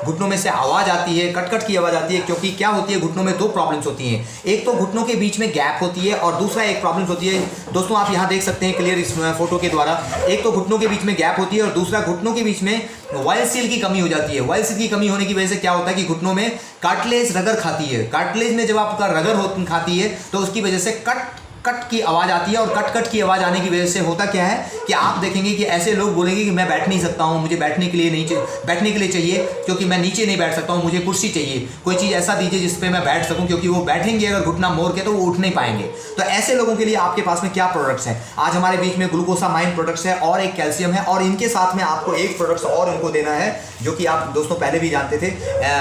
Speaker 1: घुटनों में से आवाज़ आती है, कट कट की आवाज़ आती है। क्योंकि क्या होती है, घुटनों में 2 प्रॉब्लम्स होती हैं। एक तो घुटनों के बीच में गैप होती है और दूसरा एक प्रॉब्लम्स होती है। दोस्तों आप यहाँ देख सकते हैं क्लियर इस फोटो के द्वारा, एक तो घुटनों के बीच में गैप होती है और दूसरा घुटनों के बीच में वाइल सील की कमी हो जाती है। वाइल सील की कमी होने की वजह से क्या होता है कि घुटनों में कार्टिलेज रगर खाती है। कार्टिलेज में जब आपका रगर खाती है तो उसकी वजह से कट कट की आवाज़ आती है। और कट कट की आवाज़ आने की वजह से होता क्या है कि आप देखेंगे कि ऐसे लोग बोलेंगे कि मैं बैठ नहीं सकता हूँ, मुझे बैठने के लिए चाहिए, क्योंकि मैं नीचे नहीं बैठ सकता हूँ, मुझे कुर्सी चाहिए, कोई चीज़ ऐसा दीजिए जिस पे मैं बैठ सकूँ, क्योंकि वो बैठेंगे अगर घुटना मोड़ के तो वो उठ नहीं पाएंगे। तो ऐसे लोगों के लिए आपके पास में क्या प्रोडक्ट्स हैं? आज हमारे बीच में ग्लूकोसामाइन प्रोडक्ट्स है और एक कैल्शियम है, और इनके साथ में आपको एक प्रोडक्ट्स और उनको देना है, जो कि आप दोस्तों पहले भी जानते थे,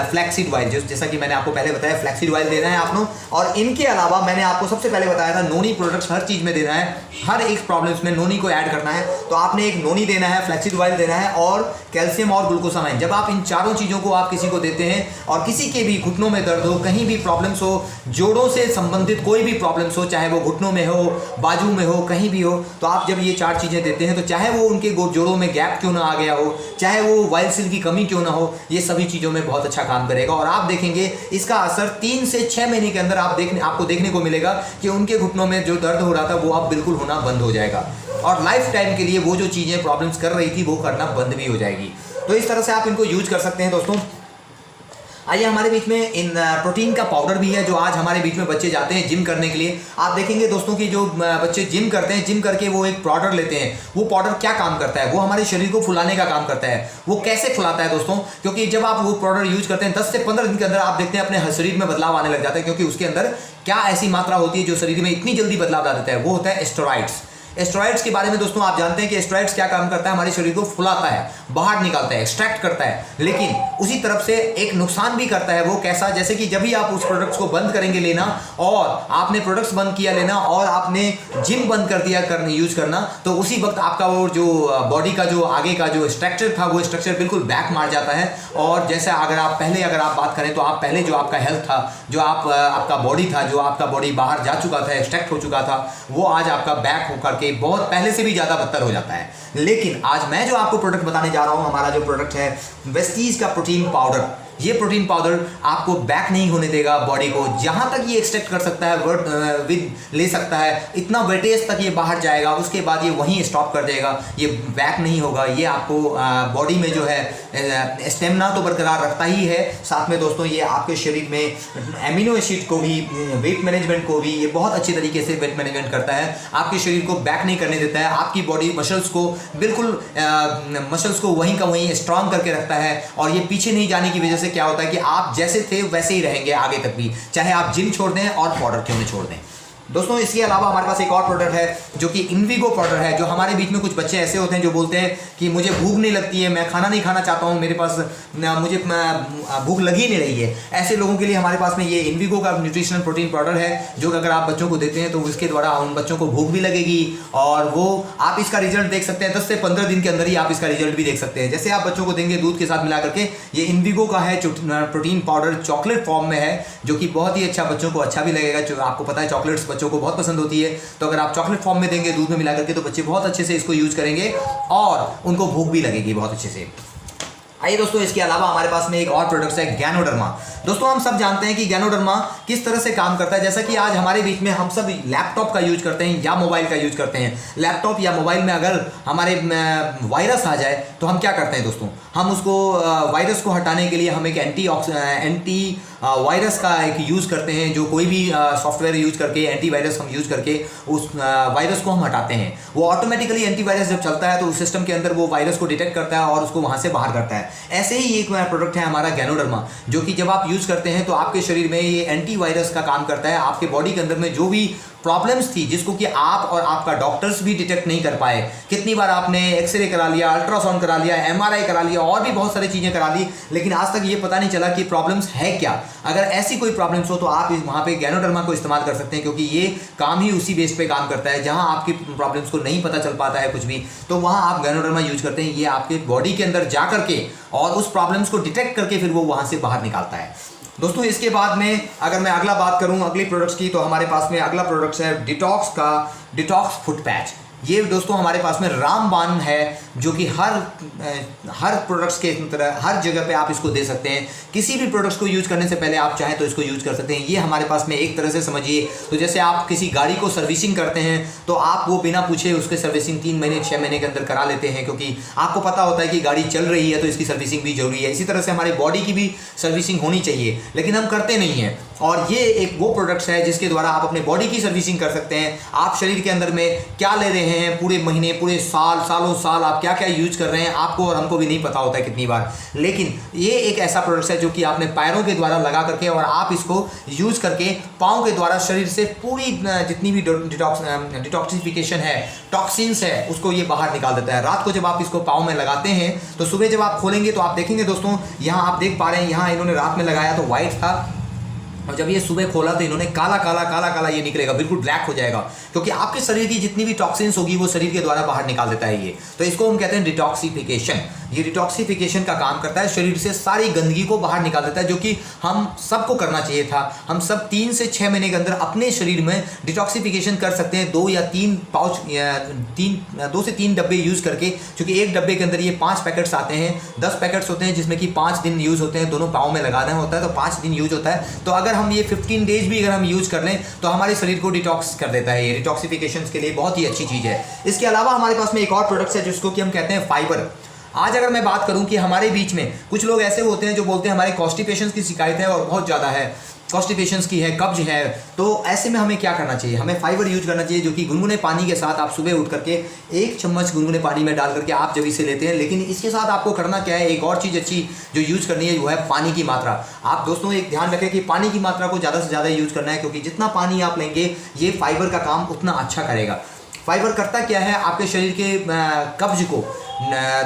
Speaker 1: फ्लैक्सीड ऑयल, जैसा कि मैंने आपको पहले बताया, फ्लैक्सीड ऑयल देना है आपको। और इनके अलावा मैंने आपको सबसे पहले बताया था नोनी प्रोडक्ट्स हर चीज़ में देना है, हर एक प्रॉब्लम्स में नोनी को ऐड करना है। तो आपने एक नोनी देना है, फ्लैक्सीड ऑयल देना है और कैल्शियम और ग्लूकोसामाइन। जब आप इन चारों चीज़ों को आप किसी को देते हैं और किसी के भी घुटनों में दर्द हो, कहीं भी प्रॉब्लम्स हो, जोड़ों से संबंधित कोई भी प्रॉब्लम्स हो, चाहे वो घुटनों में हो, बाजू में हो, कहीं भी हो, तो आप जब ये 4 चीज़ें देते हैं, तो चाहे वो उनके जोड़ों में गैप क्यों ना आ गया हो, चाहे वो वाइल सील की कमी क्यों ना हो, ये सभी चीज़ों में बहुत अच्छा काम करेगा। और आप देखेंगे इसका असर 3 से 6 महीने के अंदर आपको देखने को मिलेगा कि उनके घुटनों में जो दर्द हो रहा था वो अब बिल्कुल होना बंद हो जाएगा, और लाइफ टाइम के लिए वो जो चीज़ें प्रॉब्लम्स कर रही थी वो करना बंद भी हो जाएगी। तो इस तरह से आप इनको यूज कर सकते हैं दोस्तों। आइए हमारे बीच में इन प्रोटीन का पाउडर भी है, जो आज हमारे बीच में बच्चे जाते हैं जिम करने के लिए। आप देखेंगे दोस्तों कि जो बच्चे जिम करते हैं, जिम करके वो एक पाउडर लेते हैं। वो पाउडर क्या काम करता है? वो हमारे शरीर को फुलाने का काम करता है। वो कैसे फुलाता है दोस्तों? क्योंकि जब आप वो पाउडर यूज करते हैं 10 से 15 दिन के अंदर आप देखते हैं अपने शरीर में बदलाव आने लग जाता है, क्योंकि उसके अंदर क्या ऐसी मात्रा होती है जो शरीर में इतनी जल्दी बदलाव ला देता है, वो होता है स्टेरॉइड्स। स्टेरॉइड्स के बारे में दोस्तों आप जानते हैं कि स्टेरॉइड्स क्या काम करता है? हमारे शरीर को फुलाता है, बाहर निकालता है, एक्सट्रैक्ट करता है, लेकिन उसी तरफ से एक नुकसान भी करता है। वो कैसा? जैसे कि जब भी आप उस प्रोडक्ट्स को बंद करेंगे लेना, और आपने प्रोडक्ट्स बंद किया लेना और आपने जिम बंद कर दिया यूज करना, तो उसी वक्त आपका वो जो बॉडी का जो आगे का जो स्ट्रक्चर था वो स्ट्रक्चर बिल्कुल बैक मार जाता है। और जैसे अगर आप बात करें तो आप पहले जो आपका हेल्थ था, जो आपका बॉडी था, जो आपका बॉडी बाहर जा चुका था, एक्सट्रैक्ट हो चुका था, वो आज आपका बैक होकर के बहुत पहले से भी ज़्यादा बदतर हो जाता है। लेकिन आज मैं जो आपको प्रोडक्ट बताने जा रहा हूँ, हमारा जो प्रोडक्ट है वेस्टीज का प्रोटीन पाउडर, ये प्रोटीन पाउडर आपको बैक नहीं होने देगा बॉडी को, जहाँ तक ये एक्सट्रैक्ट कर सकता है विद ले सकता है, इतना वेटेज तक ये बाहर जाएगा, उसके बाद ये वहीं स्टॉप कर देगा, ये बैक नहीं होगा। ये आपको बॉडी में जो है स्टेमिना तो बरकरार रखता ही है, साथ में दोस्तों ये आपके शरीर में एमिनो एसिड को भी, वेट मैनेजमेंट को भी ये बहुत अच्छी तरीके से वेट मैनेजमेंट करता है, आपके शरीर को बैक नहीं करने देता है, आपकी बॉडी मसल्स को बिल्कुल मसल्स को वहीं का वहीं स्ट्रांग करके रखता है। और ये पीछे नहीं जाने की वजह से क्या होता है कि आप जैसे थे वैसे ही रहेंगे आगे तक भी, चाहे आप जिम छोड़ दें और पाउडर क्यों नहीं छोड़ दें। दोस्तों इसके अलावा हमारे पास एक और प्रोडक्ट है जो कि इनविगो पाउडर है। जो हमारे बीच में कुछ बच्चे ऐसे होते हैं जो बोलते हैं कि मुझे भूख नहीं लगती है, मैं खाना नहीं खाना चाहता हूँ, मेरे पास मुझे भूख लगी नहीं रही है। ऐसे लोगों के लिए हमारे पास में ये इनविगो का न्यूट्रिशनल प्रोटीन पाउडर है, जो कि अगर आप बच्चों को देते हैं तो उसके द्वारा उन बच्चों को भूख भी लगेगी और वो आप इसका रिजल्ट देख सकते हैं 10 से 15 दिन के अंदर ही आप इसका रिजल्ट भी देख सकते हैं। जैसे आप बच्चों को देंगे दूध के साथ मिला करके, ये इनविगो का है प्रोटीन पाउडर, चॉकलेट फॉर्म में है, जो कि बहुत ही अच्छा, बच्चों को अच्छा भी लगेगा। जो आपको पता है चॉकलेट्स बच्चों को बहुत पसंद होती है, तो अगर आप चॉकलेट फॉर्म में देंगे दूध में मिला करके तो बच्चे बहुत अच्छे से इसको यूज करेंगे और उनको भूख भी लगेगी बहुत अच्छे से। आइए दोस्तों इसके अलावा हमारे पास में एक और प्रोडक्ट है गैनोडर्मा। दोस्तों हम सब जानते हैं कि गैनोडर्मा किस तरह से काम करता है। जैसा कि आज हमारे बीच में हम सब लैपटॉप का यूज करते हैं या मोबाइल का यूज करते हैं। लैपटॉप या मोबाइल में अगर हमारे वायरस आ जाए तो हम क्या करते हैं दोस्तों, हम उसको वायरस को हटाने के लिए हम एक एंटी वायरस का एक यूज़ करते हैं, जो कोई भी सॉफ्टवेयर यूज करके एंटीवायरस हम यूज़ करके उस वायरस को हम हटाते हैं। वो ऑटोमेटिकली एंटीवायरस जब चलता है तो उस सिस्टम के अंदर वो वायरस को डिटेक्ट करता है और उसको वहाँ से बाहर करता है। ऐसे ही एक प्रोडक्ट है हमारा गैनोडर्मा, जो कि जब आप यूज़ करते हैं तो आपके शरीर में ये एंटीवायरस का काम करता है। आपके बॉडी के अंदर में जो भी प्रॉब्लम्स थी जिसको कि आप और आपका डॉक्टर्स भी डिटेक्ट नहीं कर पाए, कितनी बार आपने एक्सरे करा लिया, अल्ट्रासाउंड करा लिया, एमआरआई करा लिया और भी बहुत सारी चीज़ें करा ली, लेकिन आज तक ये पता नहीं चला कि प्रॉब्लम्स है क्या। अगर ऐसी कोई प्रॉब्लम्स हो तो आप वहाँ पे गैनोडर्मा को इस्तेमाल कर सकते हैं, क्योंकि ये काम ही उसी बेस पे काम करता है। जहाँ आपकी प्रॉब्लम्स को नहीं पता चल पाता है कुछ भी, तो वहाँ आप गैनोडर्मा यूज करते हैं। ये आपके बॉडी के अंदर जा करके और उस प्रॉब्लम्स को डिटेक्ट करके फिर वो वहाँ से बाहर निकालता है। दोस्तों इसके बाद में अगर मैं अगला बात करूं अगली प्रोडक्ट्स की, तो हमारे पास में अगला प्रोडक्ट्स है डिटॉक्स का डिटॉक्स फुट पैच। ये दोस्तों हमारे पास में रामबाण है, जो कि हर प्रोडक्ट्स के तरह हर जगह पे आप इसको दे सकते हैं। किसी भी प्रोडक्ट्स को यूज करने से पहले आप चाहें तो इसको यूज कर सकते हैं। ये हमारे पास में एक तरह से समझिए तो जैसे आप किसी गाड़ी को सर्विसिंग करते हैं तो आप वो बिना पूछे उसके सर्विसिंग 3 महीने 6 महीने के अंदर करा लेते हैं, क्योंकि आपको पता होता है कि गाड़ी चल रही है तो इसकी सर्विसिंग भी जरूरी है। इसी तरह से हमारी बॉडी की भी सर्विसिंग होनी चाहिए, लेकिन हम करते नहीं हैं। और ये एक वो प्रोडक्ट्स है जिसके द्वारा आप अपने बॉडी की सर्विसिंग कर सकते हैं। आप शरीर के अंदर में क्या ले रहे हैं, पूरे महीने, पूरे सालों साल आप क्या क्या यूज कर रहे हैं, आपको और हमको भी नहीं पता होता है कितनी बार। लेकिन ये एक ऐसा प्रोडक्ट्स है जो कि आपने पैरों के द्वारा लगा करके और आप इसको यूज करके पाँव के द्वारा शरीर से पूरी जितनी भी डिटॉक्सिफिकेशन है, टॉक्सिन्स है, उसको ये बाहर निकाल देता है। रात को जब आप इसको पाँव में लगाते हैं तो सुबह जब आप खोलेंगे तो आप देखेंगे दोस्तों, यहाँ आप देख पा रहे हैं, यहाँ इन्होंने रात में लगाया तो व्हाइट था और जब ये सुबह खोला तो इन्होंने काला काला ये निकलेगा, बिल्कुल ब्लैक हो जाएगा, क्योंकि आपके शरीर की जितनी भी टॉक्सिन्स होगी वो शरीर के द्वारा बाहर निकाल देता है ये। तो इसको हम कहते हैं डिटॉक्सिफिकेशन। ये डिटॉक्सिफिकेशन का काम करता है, शरीर से सारी गंदगी को बाहर निकाल देता है, जो कि हम सबको करना चाहिए था। हम सब 3 से 6 महीने के अंदर अपने शरीर में डिटॉक्सिफिकेशन कर सकते हैं। 2 या 3 पाउच 2 से 3 डब्बे यूज़ करके, क्योंकि एक डब्बे के अंदर ये 5 पैकेट्स आते हैं, 10 पैकेट्स होते हैं जिसमें कि 5 दिन यूज़ होते हैं, दोनों पाँव में लगाना होता है तो 5 दिन यूज होता है। तो अगर हम ये 15 डेज भी अगर हम यूज कर लें तो हमारे शरीर को डिटॉक्स कर देता है। ये डिटॉक्सिफिकेशन के लिए बहुत ही अच्छी चीज़ है। इसके अलावा हमारे पास में एक और प्रोडक्ट्स है जिसको कि हम कहते हैं फाइबर। आज अगर मैं बात करूं कि हमारे बीच में कुछ लोग ऐसे होते हैं जो बोलते हैं हमारे कॉन्स्टिपेशन की शिकायत है और बहुत ज़्यादा है, कॉन्स्टिपेशन की है, कब्ज है, तो ऐसे में हमें क्या करना चाहिए, हमें फाइबर यूज करना चाहिए, जो कि गुनगुने पानी के साथ आप सुबह उठ करके 1 चम्मच गुनगुने पानी में डाल करके आप जब इसे लेते हैं। लेकिन इसके साथ आपको करना क्या है, एक और चीज़ अच्छी जो यूज करनी है वो है पानी की मात्रा। आप दोस्तों एक ध्यान रखें कि पानी की मात्रा को ज़्यादा से ज़्यादा यूज करना है, क्योंकि जितना पानी आप लेंगे ये फाइबर का काम उतना अच्छा करेगा। फाइबर करता क्या है, आपके शरीर के कब्ज को,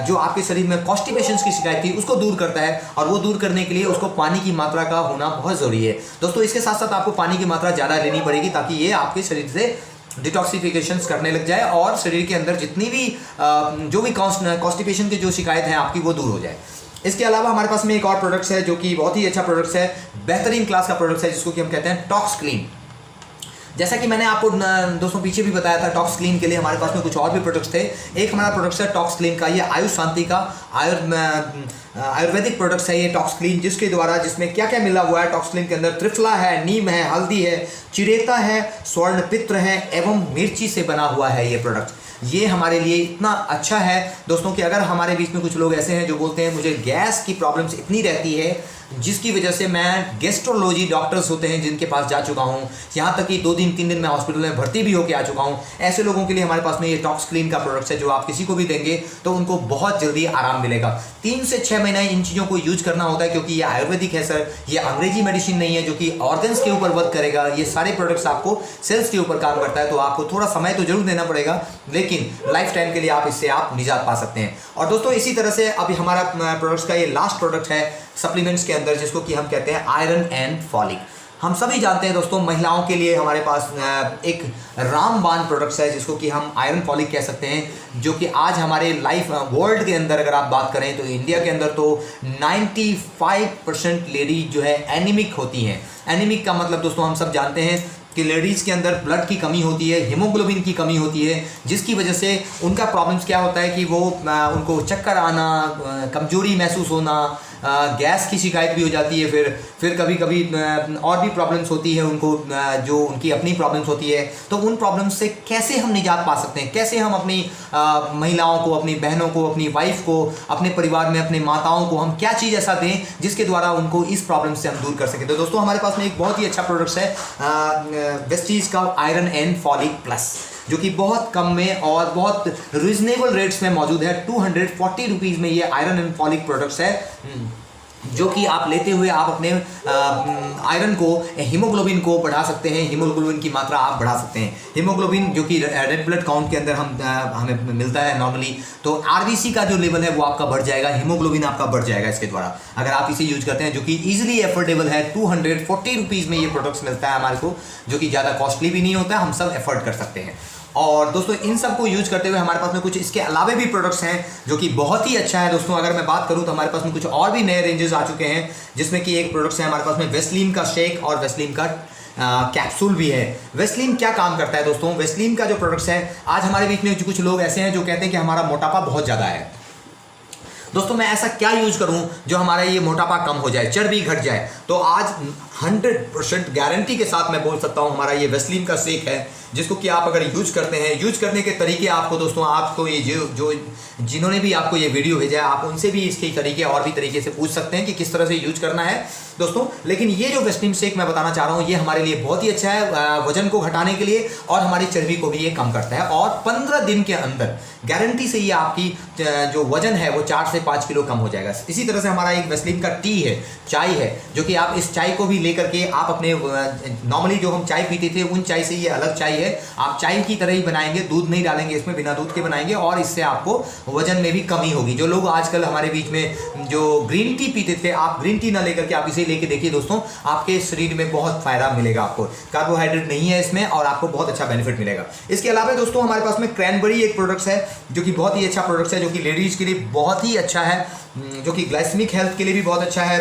Speaker 1: जो आपके शरीर में कॉन्स्टिपेशन की शिकायत थी उसको दूर करता है, और वो दूर करने के लिए उसको पानी की मात्रा का होना बहुत ज़रूरी है। दोस्तों इसके साथ साथ आपको पानी की मात्रा ज़्यादा लेनी पड़ेगी ताकि ये आपके शरीर से डिटॉक्सिफिकेशन करने लग जाए और शरीर के अंदर जितनी भी जो भी कॉन्स्टिपेशन की जो शिकायत है आपकी वो दूर हो जाए। इसके अलावा हमारे पास में एक और प्रोडक्ट्स है जो कि बहुत ही अच्छा प्रोडक्ट्स है, बेहतरीन क्लास का प्रोडक्ट्स है, जिसको कि हम कहते हैं टॉक्स क्लीन। जैसा कि मैंने आपको दोस्तों पीछे भी बताया था, टॉक्स क्लीन के लिए हमारे पास में कुछ और भी प्रोडक्ट्स थे। एक हमारा प्रोडक्ट है टॉक्स क्लीन का, ये आयुष शांति का आयुर्वेदिक प्रोडक्ट्स है ये टॉक्स क्लीन, जिसमें क्या क्या मिला हुआ है। टॉक्स क्लीन के अंदर त्रिफला है, नीम है, हल्दी है, चिरेता है, स्वर्ण पित्र है एवं मिर्ची से बना हुआ है ये प्रोडक्ट। ये हमारे लिए इतना अच्छा है दोस्तों कि अगर हमारे बीच में कुछ लोग ऐसे हैं जो बोलते हैं मुझे गैस की प्रॉब्लम्स इतनी रहती है जिसकी वजह से मैं गैस्ट्रोलॉजी डॉक्टर्स होते हैं जिनके पास जा चुका हूं, यहाँ तक कि 2 दिन 3 दिन मैं हॉस्पिटल में भर्ती भी होकर आ चुका हूं, ऐसे लोगों के लिए हमारे पास में ये टॉक्स क्लीन का प्रोडक्ट है जो आप किसी को भी देंगे तो उनको बहुत जल्दी आराम मिलेगा। 3 से 6 महीना इन चीज़ों को यूज करना होता है क्योंकि ये आयुर्वेदिक है सर, ये अंग्रेजी मेडिसिन नहीं है जो कि ऑर्गन्स के ऊपर वर्क करेगा। ये सारे प्रोडक्ट्स आपको सेल्स के ऊपर काम करता है, तो आपको थोड़ा समय तो जरूर देना पड़ेगा लेकिन लाइफ टाइम के लिए आप इससे आप निजात पा सकते हैं। और दोस्तों इसी तरह से अभी हमारा प्रोडक्ट्स का ये लास्ट प्रोडक्ट है सप्लीमेंट्स के अंदर, जिसको कि हम कहते हैं आयरन एंड फॉलिक। हम सभी जानते हैं दोस्तों महिलाओं के लिए हमारे पास एक रामबाण प्रोडक्ट्स है जिसको कि हम आयरन फॉलिक कह सकते हैं, जो कि आज हमारे लाइफ वर्ल्ड के अंदर अगर आप बात करें तो इंडिया के अंदर तो 95% लेडी जो है एनीमिक होती हैं। एनीमिक का मतलब दोस्तों हम सब जानते हैं कि लेडीज़ के अंदर ब्लड की कमी होती है, हीमोग्लोबिन की कमी होती है, जिसकी वजह से उनका प्रॉब्लम्स क्या होता है कि वो उनको चक्कर आना, कमजोरी महसूस होना, गैस की शिकायत भी हो जाती है, फिर कभी कभी और भी प्रॉब्लम्स होती है उनको, जो उनकी अपनी प्रॉब्लम्स होती है। तो उन प्रॉब्लम्स से कैसे हम निजात पा सकते हैं, कैसे हम अपनी महिलाओं को, अपनी बहनों को, अपनी वाइफ को, अपने परिवार में अपने माताओं को हम क्या चीज़ ऐसा दें जिसके द्वारा उनको इस प्रॉब्लम से हम दूर कर सकें। तो दोस्तों हमारे पास में एक बहुत ही अच्छा प्रोडक्ट्स है वेस्टीज का आयरन एंड फॉलिक प्लस, जो कि बहुत कम में और बहुत रिजनेबल रेट्स में मौजूद है। 240 रुपीज़ में ये आयरन एंड फॉलिक प्रोडक्ट्स है, जो कि आप लेते हुए आप अपने आयरन को, हीमोग्लोबिन को बढ़ा सकते हैं, हीमोग्लोबिन की मात्रा आप बढ़ा सकते हैं। हीमोग्लोबिन जो कि रेड ब्लड काउंट के अंदर हमें मिलता है नॉर्मली, तो आरबीसी का जो लेवल है वो आपका बढ़ जाएगा, हीमोग्लोबिन आपका बढ़ जाएगा इसके द्वारा अगर आप इसे यूज करते हैं, जो कि ईजिली एफोर्डेबल है। 240 रुपीज़ में ये प्रोडक्ट्स मिलता है हमारे को, जो कि ज़्यादा कॉस्टली भी नहीं होता है, हम सब एफोर्ड कर सकते हैं। और दोस्तों इन सब को यूज करते हुए हमारे पास में कुछ इसके अलावे भी प्रोडक्ट्स हैं जो कि बहुत ही अच्छा है दोस्तों। अगर मैं बात करूं तो हमारे पास में कुछ और भी नए रेंजेस आ चुके हैं, जिसमें कि एक प्रोडक्ट्स है हमारे पास में वेस्लीन का शेक और वेस्लीन का कैप्सूल भी है। वेस्लीन क्या काम करता है दोस्तों? वेस्लीन का जो प्रोडक्ट्स है, आज हमारे बीच में कुछ लोग ऐसे हैं जो कहते हैं कि हमारा मोटापा बहुत ज़्यादा है। दोस्तों मैं ऐसा क्या यूज करूं जो हमारा ये मोटापा कम हो जाए, चर्बी घट जाए? तो आज 100% गारंटी के साथ मैं बोल सकता हूं हमारा ये वेस्लीन का शेक है, जिसको कि आप अगर यूज करते हैं, यूज करने के तरीके आपको दोस्तों, आपको ये जो जिन्होंने भी आपको ये वीडियो भेजा है आप उनसे भी इसके तरीके और भी तरीके से पूछ सकते हैं कि किस तरह से यूज करना है दोस्तों। लेकिन ये जो वेस्लीन शेक मैं बताना चाह रहा हूँ ये हमारे लिए बहुत ही अच्छा है वजन को घटाने के लिए, और हमारी चर्बी को भी ये कम करता है, और 15 दिन के अंदर गारंटी से ये आपकी जो वजन है वो 4 से 5 किलो कम हो जाएगा। इसी तरह से हमारा एक वेस्लीन का टी है, चाय है, जो कि आप इस चाय को भी लेकर के आप अपने नॉर्मली जो हम चाय पीते थे उन चाय से ये अलग चाय है, आप चाय की तरह ही बनाएंगे, दूध नहीं डालेंगे इसमें, बिना दूध के बनाएंगे, और इससे आपको वजन में भी कमी होगी। जो लोग आजकल हमारे बीच में जो ग्रीन टी पीते थे, आप ग्रीन टी ना लेकर के आप इसे लेके देखिए दोस्तों, आपके शरीर में बहुत फायदा मिलेगा, आपको कार्बोहाइड्रेट नहीं है इसमें और आपको बहुत अच्छा बेनिफिट मिलेगा। इसके अलावा दोस्तों हमारे पास में क्रैनबेरी एक प्रोडक्ट्स है जो कि बहुत ही अच्छा प्रोडक्ट्स है, जो कि लेडीज के लिए बहुत ही अच्छा है, जो कि ग्लाइसेमिक हेल्थ के लिए भी बहुत अच्छा है।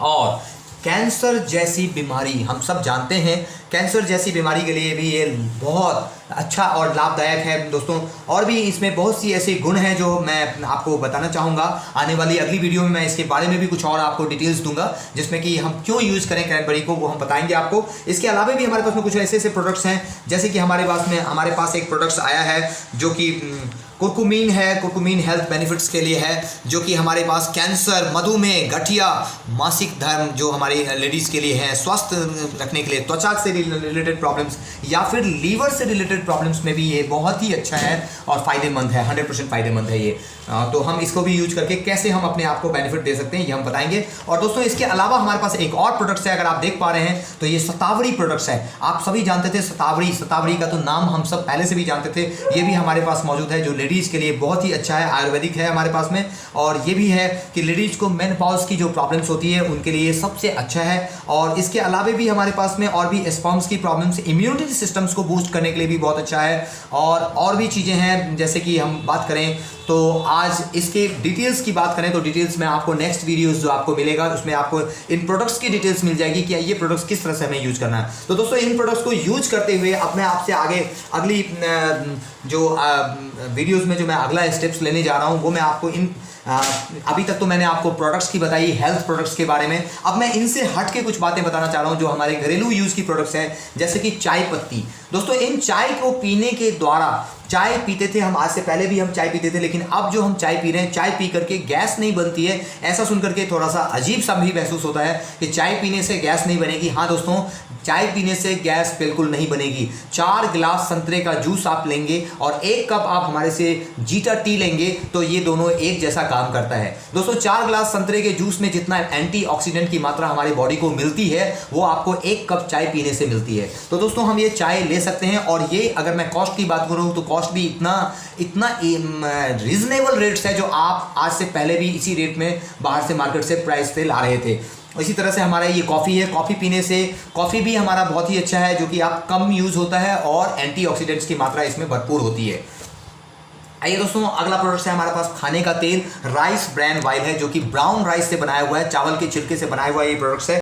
Speaker 1: और कैंसर जैसी बीमारी, हम सब जानते हैं कैंसर जैसी बीमारी के लिए भी ये बहुत अच्छा और लाभदायक है दोस्तों। और भी इसमें बहुत सी ऐसे गुण हैं जो मैं आपको बताना चाहूँगा। आने वाली अगली वीडियो में मैं इसके बारे में भी कुछ और आपको डिटेल्स दूंगा, जिसमें कि हम क्यों यूज़ करें क्रैनबेरी को, वो हम बताएंगे आपको। इसके अलावा भी हमारे पास में कुछ ऐसे ऐसे प्रोडक्ट्स हैं, जैसे कि हमारे पास एक प्रोडक्ट्स आया है जो कि कुरकुमीन है, कुरकुमीन हेल्थ बेनिफिट्स के लिए है, जो कि हमारे पास कैंसर, मधुमेह, गठिया, मासिक धर्म जो हमारी लेडीज़ के लिए है, स्वस्थ रखने के लिए, त्वचा से रिलेटेड प्रॉब्लम्स या फिर लीवर से रिलेटेड प्रॉब्लम्स में भी ये बहुत ही अच्छा है और फ़ायदेमंद है, 100% फ़ायदेमंद है ये। तो हम इसको भी यूज करके कैसे हम अपने आप को बेनिफिट दे सकते हैं ये हम बताएंगे। और दोस्तों इसके अलावा हमारे पास एक और प्रोडक्ट्स है, अगर आप देख पा रहे हैं तो ये शतावरी प्रोडक्ट्स है। आप सभी जानते थे शतावरी का तो नाम हम सब पहले से भी जानते थे, ये भी हमारे पास मौजूद है, जो लेडीज़ के लिए बहुत ही अच्छा है, आयुर्वेदिक है हमारे पास में। और ये भी है कि लेडीज़ को मेनोपॉज की जो प्रॉब्लम्स होती है उनके लिए सबसे अच्छा है। और इसके अलावा भी हमारे पास में और भी वर्म्स की प्रॉब्लम्स, इम्यूनिटी सिस्टम्स को बूस्ट करने के लिए भी बहुत अच्छा है। और भी चीज़ें हैं, जैसे कि हम बात करें तो आज इसके डिटेल्स की बात करें तो डिटेल्स में आपको नेक्स्ट वीडियोस जो आपको मिलेगा उसमें आपको इन प्रोडक्ट्स की डिटेल्स मिल जाएगी कि ये प्रोडक्ट्स किस तरह से हमें यूज करना है। तो दोस्तों इन प्रोडक्ट्स को यूज करते हुए अपने आपसे आगे अगली जो वीडियोस में जो मैं अगला स्टेप्स लेने जा रहा हूँ वो मैं आपको अभी तक तो मैंने आपको प्रोडक्ट्स की बताई, हेल्थ प्रोडक्ट्स के बारे में। अब मैं इनसे हट के कुछ बातें बताना चाह रहा हूँ जो हमारे घरेलू यूज़ की प्रोडक्ट्स हैं, जैसे कि चाय पत्ती। दोस्तों इन चाय को पीने के द्वारा, चाय पीते थे हम, आज से पहले भी हम चाय पीते थे, लेकिन अब जो हम चाय पी रहे हैं, चाय पी करके गैस नहीं बनती है। ऐसा सुन करके थोड़ा सा अजीब सा भी महसूस होता है कि चाय पीने से गैस नहीं बनेगी। हाँ दोस्तों, चाय पीने से गैस बिल्कुल नहीं बनेगी। 4 गिलास संतरे का जूस आप लेंगे और 1 कप आप हमारे से जीटा टी लेंगे तो ये दोनों एक जैसा काम करता है। दोस्तों 4 गिलास संतरे के जूस में जितना एंटीऑक्सीडेंट की मात्रा हमारी बॉडी को मिलती है वो आपको 1 कप चाय पीने से मिलती है। तो दोस्तों हम ये चाय ले सकते हैं, और ये अगर मैं कॉस्ट की बात करूँ तो कॉस्ट भी इतना रीजनेबल रेट्स है जो आप आज से पहले भी इसी रेट में बाहर से मार्केट से प्राइस पे ला रहे थे। इसी तरह से हमारा ये कॉफ़ी है, कॉफ़ी पीने से, कॉफ़ी भी हमारा बहुत ही अच्छा है जो कि आप कम यूज़ होता है और एंटीऑक्सीडेंट्स की मात्रा इसमें भरपूर होती है। आइए दोस्तों अगला प्रोडक्ट है हमारे पास खाने का तेल, राइस ब्रैन ऑयल है जो कि ब्राउन राइस से बनाया हुआ है, चावल के छिलके से बनाया हुआ ये प्रोडक्ट है।